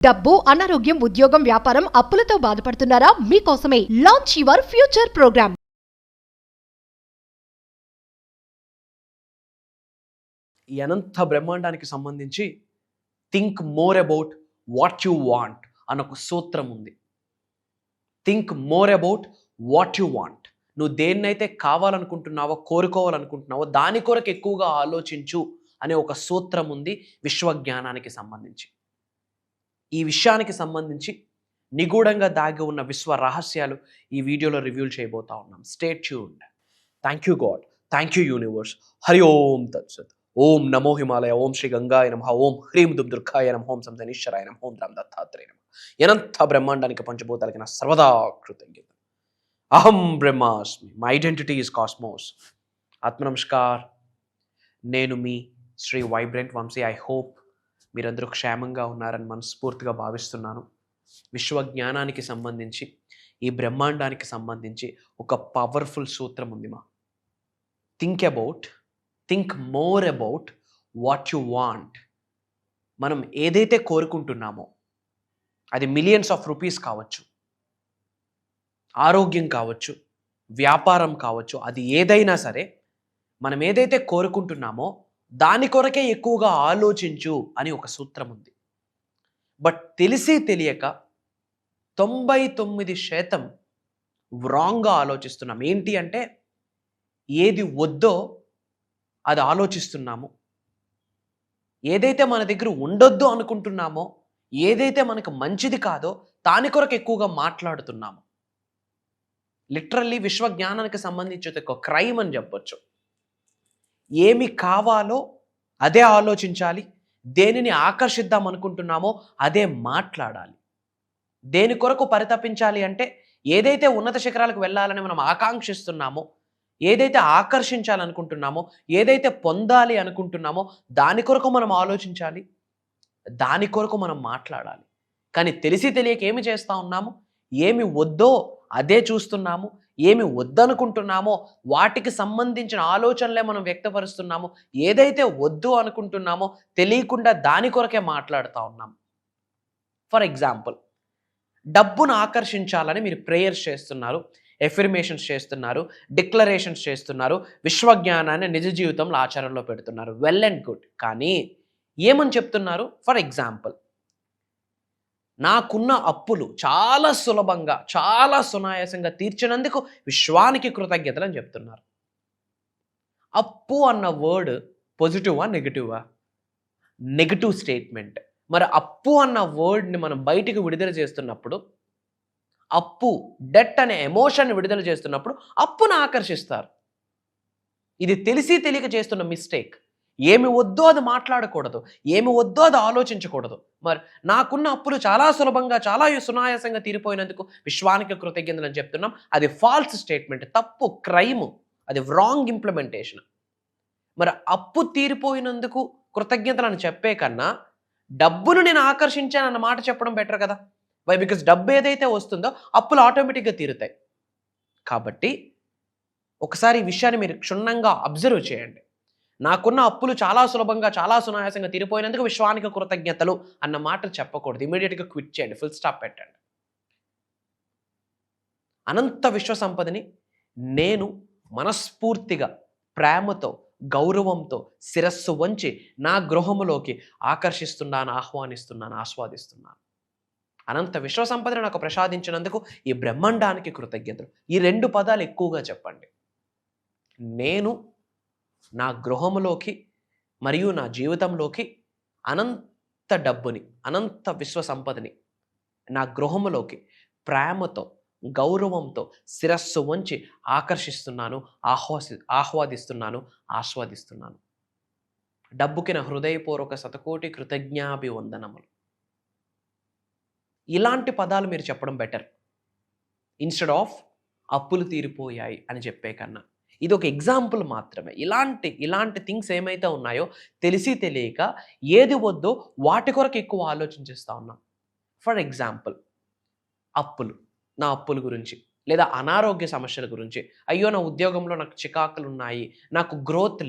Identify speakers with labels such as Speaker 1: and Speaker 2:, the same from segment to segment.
Speaker 1: డబ్బు, అనారోగ్యం, ఉద్యోగం, వ్యాపారం, అప్పులతో బాధపడుతున్నారా? మీకోసమే లాంచ్ యువర్ ఫ్యూచర్ ప్రోగ్రామ్.
Speaker 2: ఈ అనంత బ్రహ్మాండానికి సంబంధించి think more about what you want అన్న ఒక సూత్రం ఉంది. Think more about what you want. నువ్వు దేన్నైతే కావాలనుకుంటున్నావో, కోరుకోవాలనుకుంటున్నావో దాని కొరకు ఎక్కువగా ఆలోచించు అనే ఒక సూత్రం ఉంది విశ్వజ్ఞానానికి సంబంధించి. ఈ విషయానికి సంబంధించి నిగూఢంగా దాగి ఉన్న విశ్వ రహస్యాలు ఈ వీడియోలో రివ్యూల్ చేయబోతా ఉన్నాం. Stay tuned. Thank you God, thank you universe. Hari ఓం తత్సత్. ఓం నమో హిమాలయ, ఓం శ్రీ గంగాయ నమః, ఓం హ్రీం దుమ్ దుర్గాయ నమః, ఓం సంతనీశ్వరాయ నమః, ఓం రామ్ దత్తాత్రేయ నమః. అనంత బ్రహ్మాండానికి పంచభూతాలకి నా సర్వదా కృతజ్ఞత. అహం బ్రహ్మాస్మి, మై ఐడెంటిటీ ఈజ్ కాస్మోస్. ఆత్మ నమస్కార్. నేను మీ Sri vibrant Vamsi. I hope మీరందరూ క్షేమంగా ఉన్నారని మనస్ఫూర్తిగా భావిస్తున్నాను. విశ్వజ్ఞానానికి సంబంధించి, ఈ బ్రహ్మాండానికి సంబంధించి ఒక పవర్ఫుల్ సూత్రం ఉంది మా. Think more about what you want. మనం ఏదైతే కోరుకుంటున్నామో అది మిలియన్స్ ఆఫ్ రూపీస్ కావచ్చు, ఆరోగ్యం కావచ్చు, వ్యాపారం కావచ్చు, అది ఏదైనా సరే మనం ఏదైతే కోరుకుంటున్నామో దాని కొరకే ఎక్కువగా ఆలోచించు అని ఒక సూత్రం ఉంది. బట్ తెలిసి తెలియక 99% రాంగ్గా ఆలోచిస్తున్నాం. ఏంటి అంటే ఏది వద్దో అది ఆలోచిస్తున్నాము, ఏదైతే మన దగ్గర ఉండొద్దు అనుకుంటున్నామో, ఏదైతే మనకు మంచిది కాదో దాని కొరకు ఎక్కువగా మాట్లాడుతున్నాము. లిటరల్లీ విశ్వజ్ఞానానికి సంబంధించి ఒక క్రైమ్ అని చెప్పొచ్చు. ఏమి కావాలో అదే ఆలోచించాలి, దేనిని ఆకర్షిద్దాం అనుకుంటున్నామో అదే మాట్లాడాలి. దేని కొరకు పరితపించాలి అంటే ఏదైతే ఉన్నత శిఖరాలకు వెళ్ళాలని మనం ఆకాంక్షిస్తున్నామో, ఏదైతే ఆకర్షించాలనుకుంటున్నామో, ఏదైతే పొందాలి అనుకుంటున్నామో దాని కొరకు మనం ఆలోచించాలి, దాని కొరకు మనం మాట్లాడాలి. కానీ తెలిసి తెలియక ఏమి చేస్తూ ఉన్నాము? ఏమి వద్దో అదే చూస్తున్నాము, ఏమి వద్దనుకుంటున్నామో వాటికి సంబంధించిన ఆలోచనలే మనం వ్యక్తపరుస్తున్నాము. ఏదైతే వద్దు అనుకుంటున్నామో తెలియకుండా దాని కొరకే మాట్లాడుతూ ఉన్నాము. ఫర్ ఎగ్జాంపుల్, డబ్బును ఆకర్షించాలని మీరు ప్రేయర్స్ చేస్తున్నారు, ఎఫర్మేషన్స్ చేస్తున్నారు, డిక్లరేషన్స్ చేస్తున్నారు, విశ్వజ్ఞానాన్ని నిజ జీవితంలో ఆచరణలో పెడుతున్నారు. Well and good. కానీ ఏమని చెప్తున్నారు? ఫర్ ఎగ్జాంపుల్, నాకున్న అప్పులు చాలా సులభంగా, చాలా సునాయాసంగా తీర్చినందుకు విశ్వానికి కృతజ్ఞతలు అని చెప్తున్నారు. అప్పు అన్న వర్డ్ పాజిటివా, నెగిటివా? Negative statement. మరి అప్పు అన్న వర్డ్ని మనం బయటికి విడుదల చేస్తున్నప్పుడు, అప్పు, డెట్ అనే ఎమోషన్ విడుదల చేస్తున్నప్పుడు అప్పును ఆకర్షిస్తారు. ఇది తెలిసి తెలియక చేస్తున్న మిస్టేక్. ఏమి వద్దో అది మాట్లాడకూడదు, ఏమి వద్దో అది ఆలోచించకూడదు. మరి నాకున్న అప్పులు చాలా సులభంగా, చాలా సునాయాసంగా తీరిపోయినందుకు విశ్వానికి కృతజ్ఞతలు అని చెప్తున్నాం. అది ఫాల్స్ స్టేట్మెంట్, తప్పు, క్రైము, అది రాంగ్ ఇంప్లిమెంటేషన్. మరి అప్పు తీరిపోయినందుకు కృతజ్ఞతలు అని చెప్పే కన్నా డబ్బును నేను ఆకర్షించానన్న మాట చెప్పడం బెటర్ కదా. వై? బికాస్ డబ్బు ఏదైతే వస్తుందో అప్పులు ఆటోమేటిక్గా తీరుతాయి. కాబట్టి ఒకసారి ఈ విషయాన్ని మీరు క్షుణ్ణంగా అబ్జర్వ్ చేయండి. నాకున్న అప్పులు చాలా సులభంగా, చాలా సునాయాసంగా తీరిపోయినందుకు విశ్వానికి కృతజ్ఞతలు అన్న మాట చెప్పకూడదు. ఇమీడియట్గా క్విట్ చేయండి, ఫుల్ స్టాప్ పెట్టండి. అనంత విశ్వ సంపదని నేను మనస్ఫూర్తిగా, ప్రేమతో, గౌరవంతో, శిరస్సు వంచి నా గృహములోకి ఆకర్షిస్తున్నాను, ఆహ్వానిస్తున్నాను, ఆస్వాదిస్తున్నాను. అనంత విశ్వ సంపదని నాకు ప్రసాదించినందుకు ఈ బ్రహ్మాండానికి కృతజ్ఞతలు. ఈ 2 పదాలు ఎక్కువగా చెప్పండి. నేను నా గృహములోకి మరియు నా జీవితంలోకి అనంత డబ్బుని, అనంత విశ్వ సంపదని నా గృహములోకి ప్రేమతో, గౌరవంతో, శిరస్సు వంచి ఆకర్షిస్తున్నాను, ఆహ్వాదిస్తున్నాను, ఆస్వాదిస్తున్నాను. డబ్బుకి నా హృదయపూర్వక శతకోటి కృతజ్ఞాభివందనములు. ఇలాంటి పదాలు మీరు చెప్పడం బెటర్, ఇన్స్టెడ్ ఆఫ్ అప్పులు తీరిపోయాయి అని చెప్పే కన్నా. ఇది ఒక ఎగ్జాంపుల్ మాత్రమే. ఇలాంటి థింగ్స్ ఏమైతే ఉన్నాయో తెలిసి తెలియక ఏది వద్దో వాటి కొరకు ఎక్కువ ఆలోచించేస్తూ ఉన్నాం. ఫర్ ఎగ్జాంపుల్, అప్పులు, నా అప్పుల గురించి, లేదా అనారోగ్య సమస్యల గురించి. అయ్యో, నా ఉద్యోగంలో నాకు చికాకులు ఉన్నాయి, నాకు గ్రోత్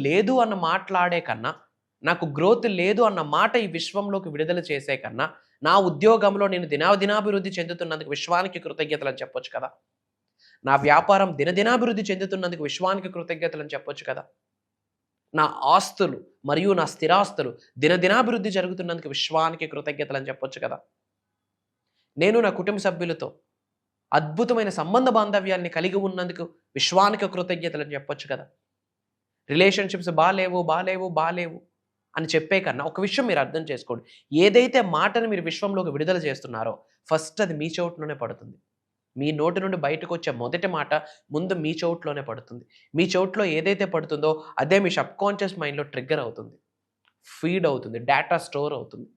Speaker 2: లేదు అన్న మాట్లాడే కన్నా నాకు గ్రోత్ లేదు అన్న మాట ఈ విశ్వంలోకి విడుదల చేసే కన్నా నా ఉద్యోగంలో నేను దినాభివృద్ధి చెందుతున్నందుకు విశ్వానికి కృతజ్ఞతలు అని చెప్పొచ్చు కదా. నా వ్యాపారం దినదినాభివృద్ధి చెందుతున్నందుకు విశ్వానికి కృతజ్ఞతలు అని చెప్పొచ్చు కదా. నా ఆస్తులు మరియు నా స్థిరాస్తులు దినదినాభివృద్ధి జరుగుతున్నందుకు విశ్వానికి కృతజ్ఞతలు అని చెప్పొచ్చు కదా. నేను నా కుటుంబ సభ్యులతో అద్భుతమైన సంబంధ బాంధవ్యాన్ని కలిగి ఉన్నందుకు విశ్వానికి కృతజ్ఞతలు అని చెప్పొచ్చు కదా. రిలేషన్షిప్స్ బాలేవు అని చెప్పే కన్నా ఒక విషయం మీరు అర్థం చేసుకోండి. ఏదైతే మాటను మీరు విశ్వంలోకి విడుదల చేస్తున్నారో ఫస్ట్ అది మీ చోట్లోనే పడుతుంది. మీ నోటి నుండి బయటకు వచ్చే మొదటి మాట ముందు మీ చోట్లోనే పడుతుంది. మీ చోట్లో ఏదైతే పడుతుందో అదే మీ సబ్కాన్షియస్ మైండ్లో ట్రిగ్గర్ అవుతుంది, ఫీడ్ అవుతుంది, డేటా స్టోర్ అవుతుంది.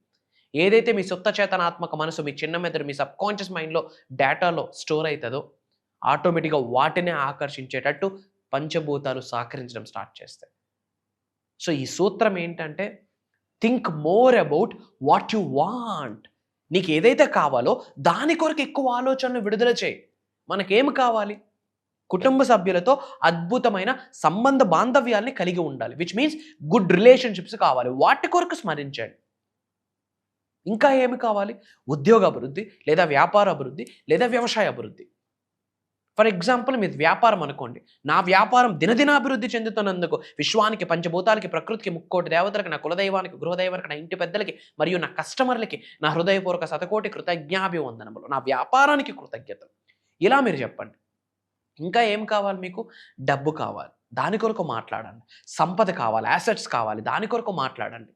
Speaker 2: ఏదైతే మీ సుప్త చేతనాత్మక మనసు, మీ చిన్న మెదడు, మీ సబ్కాన్షియస్ మైండ్లో డేటాలో స్టోర్ అవుతుందో ఆటోమేటిక్గా వాటినే ఆకర్షించేటట్టు పంచభూతాలు సహకరించడం స్టార్ట్ చేస్తాయి. సో ఈ సూత్రం ఏంటంటే think more about what you want. నీకు ఏదైతే కావాలో దాని కొరకు ఎక్కువ ఆలోచనలు విడుదల చేయి. మనకేమి కావాలి? కుటుంబ సభ్యులతో అద్భుతమైన సంబంధ బాంధవ్యాల్ని కలిగి ఉండాలి, విచ్ మీన్స్ గుడ్ రిలేషన్షిప్స్ కావాలి. వాటి కొరకు స్మరించండి. ఇంకా ఏమి కావాలి? ఉద్యోగ అభివృద్ధి, లేదా వ్యాపార అభివృద్ధి, లేదా వ్యవసాయ అభివృద్ధి. ఫర్ ఎగ్జాంపుల్ మీది వ్యాపారం అనుకోండి. నా వ్యాపారం దినదినాభివృద్ధి చెందుతున్నందుకు విశ్వానికి, పంచభూతాలకి, ప్రకృతికి, ముక్కోటి దేవతలకి, నా కులదైవానికి, గృహదైవానికి, నా ఇంటి పెద్దలకి మరియు నా కస్టమర్లకి నా హృదయపూర్వక శతకోటి కృతజ్ఞాభివందనములు, నా వ్యాపారానికి కృతజ్ఞతలు. ఇలా మీరు చెప్పండి. ఇంకా ఏం కావాలి మీకు? డబ్బు కావాలి, దాని కొరకు మాట్లాడండి. సంపద కావాలి, యాసెట్స్ కావాలి, దాని కొరకు మాట్లాడండి.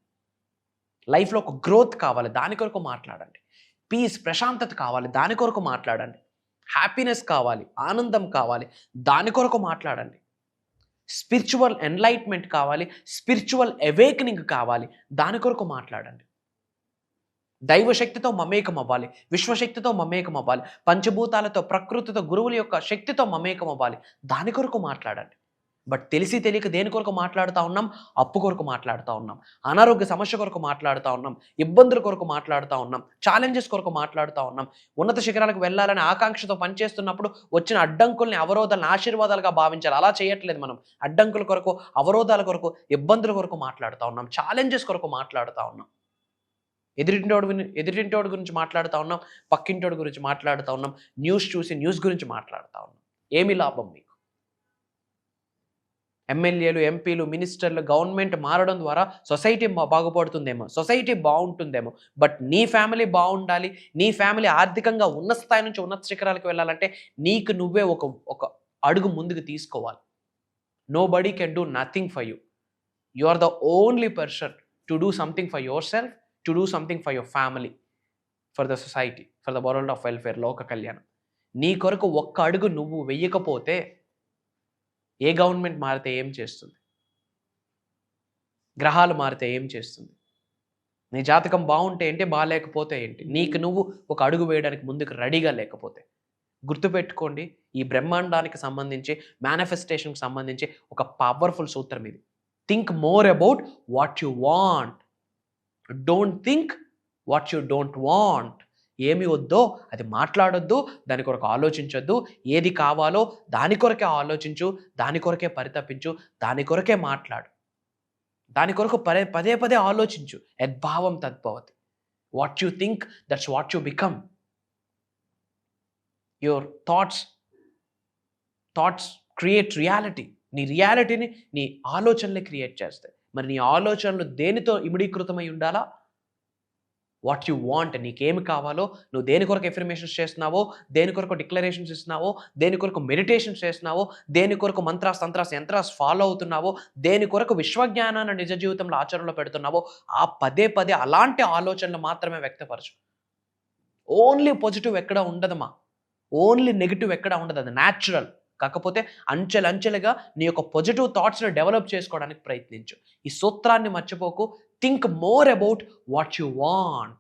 Speaker 2: లైఫ్లో ఒక గ్రోత్ కావాలి, దాని కొరకు మాట్లాడండి. పీస్, ప్రశాంతత కావాలి, దాని కొరకు మాట్లాడండి. హ్యాపీనెస్ కావాలి, ఆనందం కావాలి, దాని కొరకు మాట్లాడండి. స్పిరిచువల్ ఎన్లైట్మెంట్ కావాలి, స్పిరిచువల్ అవేకనింగ్ కావాలి, దాని కొరకు మాట్లాడండి. దైవశక్తితో మమేకం అవ్వాలి, విశ్వశక్తితో మమేకం అవ్వాలి, పంచభూతాలతో, ప్రకృతితో, గురువుల యొక్క శక్తితో మమేకం అవ్వాలి, దాని కొరకు మాట్లాడండి. బట్ తెలిసి తెలియక దేని కొరకు మాట్లాడుతూ ఉన్నాం? అప్పు కొరకు మాట్లాడుతూ ఉన్నాం, అనారోగ్య సమస్య కొరకు మాట్లాడుతూ ఉన్నాం, ఇబ్బందుల కొరకు మాట్లాడుతూ ఉన్నాం, ఛాలెంజెస్ కొరకు మాట్లాడుతూ ఉన్నాం. ఉన్నత శిఖరాలకు వెళ్ళాలని ఆకాంక్షతో పనిచేస్తున్నప్పుడు వచ్చిన అడ్డంకుల్ని, అవరోధాలను ఆశీర్వాదాలుగా భావించాలి. అలా చేయట్లేదు మనం. అడ్డంకుల కొరకు, అవరోధాల కొరకు, ఇబ్బందుల కొరకు మాట్లాడుతూ ఉన్నాం, ఛాలెంజెస్ కొరకు మాట్లాడుతూ ఉన్నాం. ఎదురింటోడి గురించి మాట్లాడుతూ ఉన్నాం, పక్కింటోడి గురించి మాట్లాడుతూ ఉన్నాం, న్యూస్ చూసి న్యూస్ గురించి మాట్లాడుతూ ఉన్నాం. ఏమి లాభం మీకు? ఎమ్మెల్యేలు, ఎంపీలు, మినిస్టర్లు, గవర్నమెంట్ మారడం ద్వారా సొసైటీ బాగుపడుతుందేమో, సొసైటీ బాగుంటుందేమో, బట్ నీ ఫ్యామిలీ బాగుండాలి. నీ ఫ్యామిలీ ఆర్థికంగా ఉన్నత స్థాయి నుంచి ఉన్నత శిఖరాలకు వెళ్ళాలంటే నీకు నువ్వే ఒక అడుగు ముందుకు తీసుకోవాలి. Nobody can do nothing for you. You are the only person to do something for yourself, to do something for your family, for the society, for the world of welfare, లోక కళ్యాణం. నీ కొరకు ఒక్క అడుగు నువ్వు వెయ్యకపోతే ఏ government మారితే ఏం చేస్తుంది? గ్రహాలు మారితే ఏం చేస్తుంది? నీ జాతకం బాగుంటే ఏంటి, బాగాలేకపోతే ఏంటి? నీకు నువ్వు ఒక అడుగు వేయడానికి ముందుకు రెడీగా లేకపోతే. గుర్తుపెట్టుకోండి, ఈ బ్రహ్మాండానికి సంబంధించి, మేనిఫెస్టేషన్కి సంబంధించి ఒక పవర్ఫుల్ సూత్రం ఇది. Think more about what you want. Don't think what you don't want. ఏమి వద్దో అది మాట్లాడొద్దు, దాని కొరకు ఆలోచించొద్దు. ఏది కావాలో దాని కొరకే ఆలోచించు, దాని కొరకే పరితపించు, దాని కొరకే మాట్లాడు, దాని కొరకు పదే పదే ఆలోచించు. యద్భావం తద్భవతి. What you think, that's what you become. Your thoughts create reality. నీ రియాలిటీని నీ ఆలోచనలే క్రియేట్ చేస్తాయి. మరి నీ ఆలోచనలు దేనితో ఇమిడీకృతమై ఉండాలా? What you want. నీకేమి కావాలో, నువ్వు దేని కొరకు ఎఫర్మేషన్స్ చేస్తున్నావో, దేని కొరకు డిక్లరేషన్స్ ఇస్తున్నావో, దేని కొరకు మెడిటేషన్స్ చేస్తున్నావో, దేని కొరకు మంత్రాస్, తంత్రాస్, యంత్రాస్ ఫాలో అవుతున్నావో, దేని కొరకు విశ్వజ్ఞానాన్ని నిజ జీవితంలో ఆచరణలో పెడుతున్నావో ఆ పదే పదే అలాంటి ఆలోచనలు మాత్రమే వ్యక్తపరచు. ఓన్లీ పాజిటివ్ ఎక్కడ ఉండదమ్మా, ఓన్లీ నెగిటివ్ ఎక్కడ ఉండదు. అది న్యాచురల్. కాకపోతే అంచెలంచెలుగా నీ యొక్క పాజిటివ్ థాట్స్ని డెవలప్ చేసుకోవడానికి ప్రయత్నించు. ఈ సూత్రాన్ని మర్చిపోకు. Think more about what you want.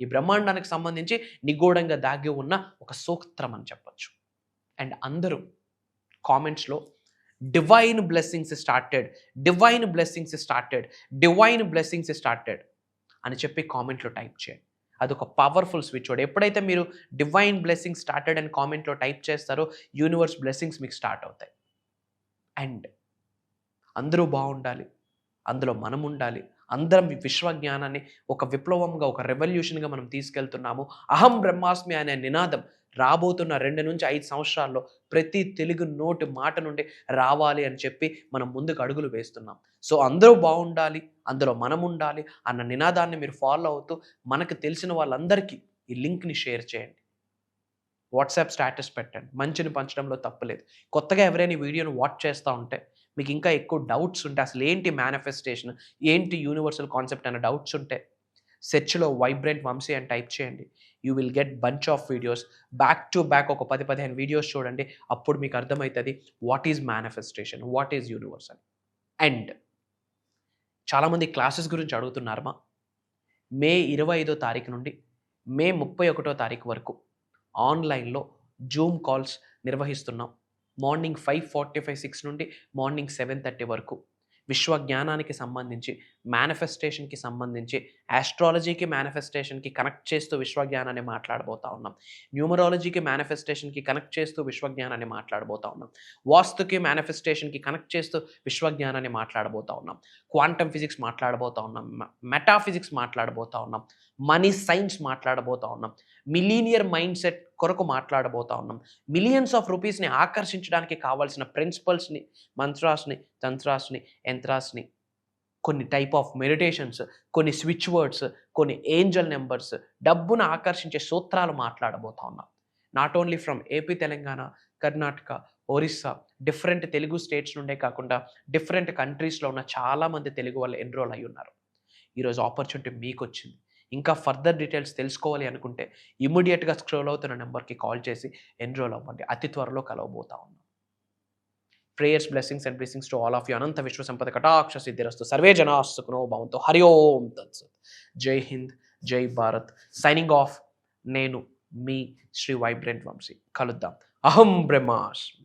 Speaker 2: ఈ బ్రహ్మాండానికి సంబంధించి నిగూఢంగా దాగి ఉన్న ఒక సూత్రం అని చెప్పచ్చు. అండ్ అందరూ కామెంట్స్లో divine blessings started, divine blessings started, divine blessings started అని చెప్పి కామెంట్లో టైప్ చేయండి. అదొక పవర్ఫుల్ స్విచ్ వర్డ్. ఎప్పుడైతే మీరు డివైన్ బ్లెస్సింగ్స్ స్టార్టెడ్ అని కామెంట్లో టైప్ చేస్తారో యూనివర్స్ బ్లెస్సింగ్స్ మీకు స్టార్ట్ అవుతాయి. అండ్ అందరూ బాగుండాలి, అందులో మనం ఉండాలి, అందరం ఈ విశ్వజ్ఞానాన్ని ఒక విప్లవంగా, ఒక రెవల్యూషన్గా మనం తీసుకెళ్తున్నాము. అహం బ్రహ్మాస్మి అనే నినాదం రాబోతున్న 2 నుంచి 5 సంవత్సరాల్లో ప్రతి తెలుగు నోటి మాట నుండి రావాలి అని చెప్పి మనం ముందుకు అడుగులు వేస్తున్నాం. సో అందరూ బాగుండాలి, అందులో మనం ఉండాలి అన్న నినాదాన్ని మీరు ఫాలో అవుతూ మనకు తెలిసిన వాళ్ళందరికీ ఈ లింక్ని షేర్ చేయండి. వాట్సాప్ స్టేటస్ పెట్టండి. మంచిని పంచడంలో తప్పులేదు. కొత్తగా ఎవరైనా ఈ వీడియోని వాచ్ చేస్తూ ఉంటే మీకు ఇంకా ఎక్కువ డౌట్స్ ఉంటే అసలు ఏంటి మేనిఫెస్టేషన్, ఏంటి యూనివర్సల్ కాన్సెప్ట్ అనే డౌట్స్ ఉంటే సెర్చ్లో వైబ్రెంట్ వంశీ అని టైప్ చేయండి. You will get bunch of videos. Back to back ఒక 10-15 వీడియోస్ చూడండి. అప్పుడు మీకు అర్థమవుతుంది what is manifestation, what is universe అని. అండ్ చాలామంది క్లాసెస్ గురించి అడుగుతున్నారమ్మా. మే 25వ తారీఖు నుండి మే 31వ తారీఖు వరకు ఆన్లైన్లో జూమ్ కాల్స్ నిర్వహిస్తున్నాం. మార్నింగ్ 5:45-6 నుండి మార్నింగ్ 7:30 వరకు విశ్వజ్ఞానానికి సంబంధించి, మేనిఫెస్టేషన్కి సంబంధించి, ఆస్ట్రాలజీకి మేనిఫెస్టేషన్కి కనెక్ట్ చేస్తూ విశ్వజ్ఞానాన్ని మాట్లాడబోతా ఉన్నాం. న్యూమరాలజీకి మేనిఫెస్టేషన్కి కనెక్ట్ చేస్తూ విశ్వజ్ఞానాన్ని మాట్లాడబోతా ఉన్నాం. వాస్తుకి మేనిఫెస్టేషన్కి కనెక్ట్ చేస్తూ విశ్వజ్ఞానాన్ని మాట్లాడబోతా ఉన్నాం. క్వాంటమ్ ఫిజిక్స్ మాట్లాడబోతా ఉన్నాం. మెటాఫిజిక్స్ మాట్లాడబోతా ఉన్నాం. మనీ సైన్స్ మాట్లాడబోతా ఉన్నాం. మిలీనియర్ మైండ్ సెట్ కొరకు మాట్లాడబోతా ఉన్నాం. మిలియన్స్ ఆఫ్ రూపీస్ని ఆకర్షించడానికి కావాల్సిన ప్రిన్సిపల్స్ని, మంత్రాస్ని, తంత్రాస్ని, యంత్రాస్ని, కొన్ని టైప్ ఆఫ్ మెడిటేషన్స్, కొన్ని స్విచ్ వర్డ్స్, కొన్ని ఏంజల్ నెంబర్స్, డబ్బును ఆకర్షించే సూత్రాలు మాట్లాడబోతా ఉన్నాం. Not only from AP, Telangana, Karnataka, Orissa, different Telugu states నుండే కాకుండా డిఫరెంట్ కంట్రీస్లో ఉన్న చాలామంది తెలుగు వాళ్ళు ఎన్రోల్ అయి ఉన్నారు. ఈరోజు ఆపర్చునిటీ మీకు వచ్చింది. ఇంకా ఫర్దర్ డీటెయిల్స్ తెలుసుకోవాలి అనుకుంటే ఇమ్మీడియట్గా స్క్రోల్ అవుతున్న నెంబర్కి కాల్ చేసి ఎన్రోల్ అవ్వండి. అతి త్వరలో కలవబోతా ఉన్నాం. Prayers, blessings and blessings to all of you. అనంత విశ్వ సంపద కటాక్ష సిద్ధిరస్తు. సర్వే జనా సుఖినో భవంతు. హరి ఓం తత్సత్. జై హింద్, జై భారత్. Signing off. నేను మీ శ్రీ వైబ్రెంట్ వంశీ. కలుద్దాం. అహం బ్రహ్మాస్మి.